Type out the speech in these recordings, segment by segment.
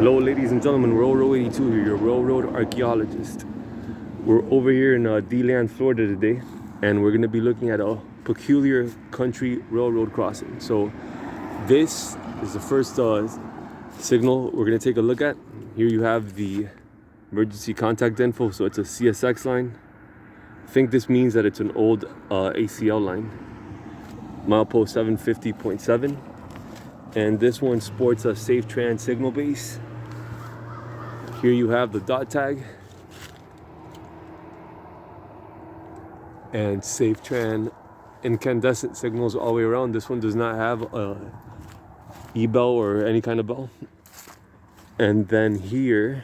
Hello ladies and gentlemen, Railroad 82 here, your railroad archaeologist. We're over here in DeLand, Florida today, and we're going to be looking at a peculiar country railroad crossing. So this is the first signal we're going to take a look at. Here you have the emergency contact info, so it's a CSX line. I think this means that it's an old ACL line, milepost 750.7. And this one sports a Safe Tran signal base. Here you have the dot tag and Safe Tran incandescent signals all the way around. This one does not have a e-bell or any kind of bell. And then here,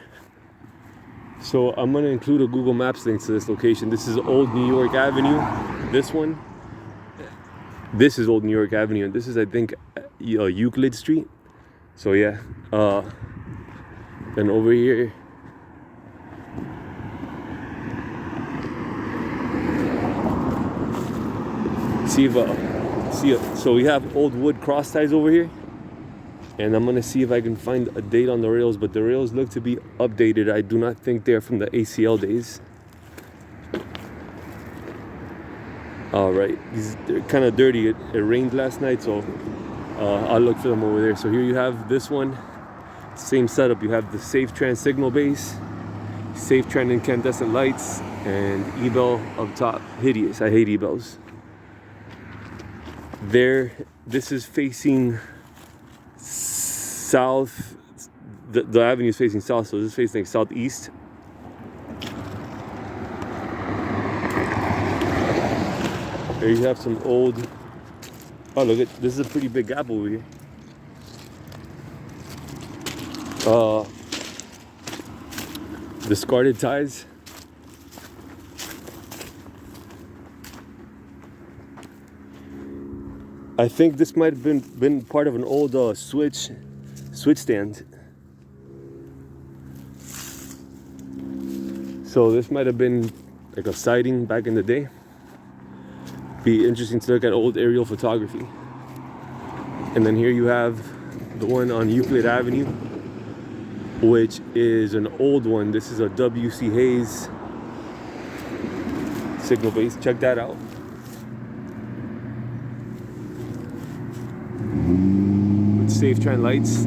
so I'm going to include a Google Maps link to this location. This is Old New York Avenue. This is Old New York Avenue, and this is, I think, Euclid Street. So yeah, then over here, so we have old wood cross ties over here, and I'm gonna see if I can find a date on the rails, but the rails look to be updated. I do not think they're from the ACL days. All right, they're kind of dirty. It rained last night, so I'll look for them over there. So here you have this one, same setup. You have the Safe Tran signal base, Safe Tran incandescent lights, and e-bell up top. Hideous. I hate e-bells. This is facing south. The avenue is facing south, so this is facing southeast. There you have some old. Oh, look at this! Is a pretty big gap over here. Discarded ties. I think this might have been part of an old switch stand. So this might have been like a siding back in the day. Be interesting to look at old aerial photography. And then here you have the one on Euclid Avenue, which is an old one. This is a W.C. Hayes signal base. Check that out. With Safe Tran lights.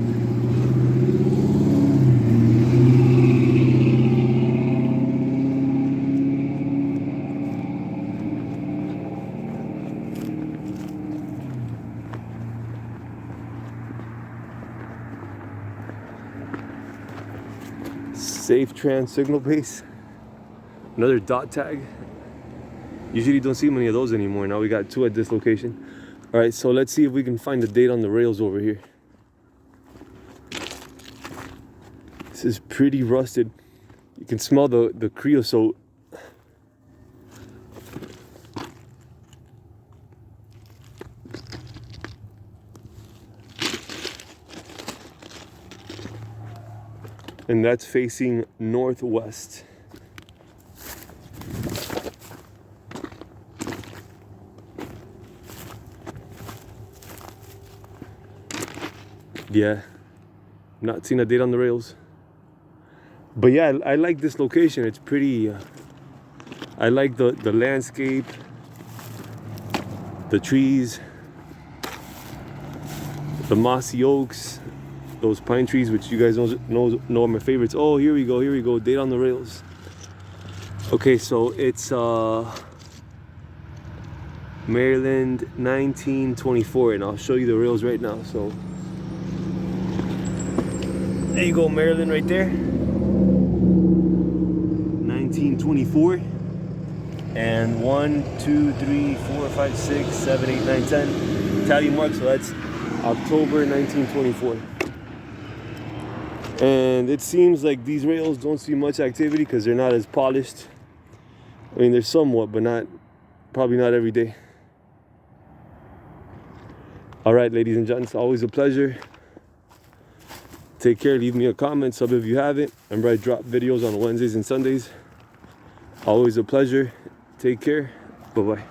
Safe Tran signal base. Another dot tag. Usually don't see many of those anymore. Now we got two at this location. All right, so let's see if we can find the date on the rails over here. This is pretty rusted. You can smell the creosote. And that's facing northwest. Yeah, not seen a date on the rails. But yeah, I like this location. It's pretty, I like the landscape, the trees, the mossy oaks, those pine trees, which you guys know are my favorites. Oh, here we go, date on the rails. Okay, so it's Maryland 1924, and I'll show you the rails right now. So there you go, Maryland right there, 1924. And 1, 2, 3, 4, 5, 6, 7, 8, 9, 10 tally mark, so that's October 1924. And it seems like these rails don't see much activity because they're not as polished. I mean, they're somewhat, but probably not every day. All right, ladies and gents, always a pleasure. Take care. Leave me a comment, sub if you haven't. Remember, I drop videos on Wednesdays and Sundays. Always a pleasure. Take care. Bye-bye.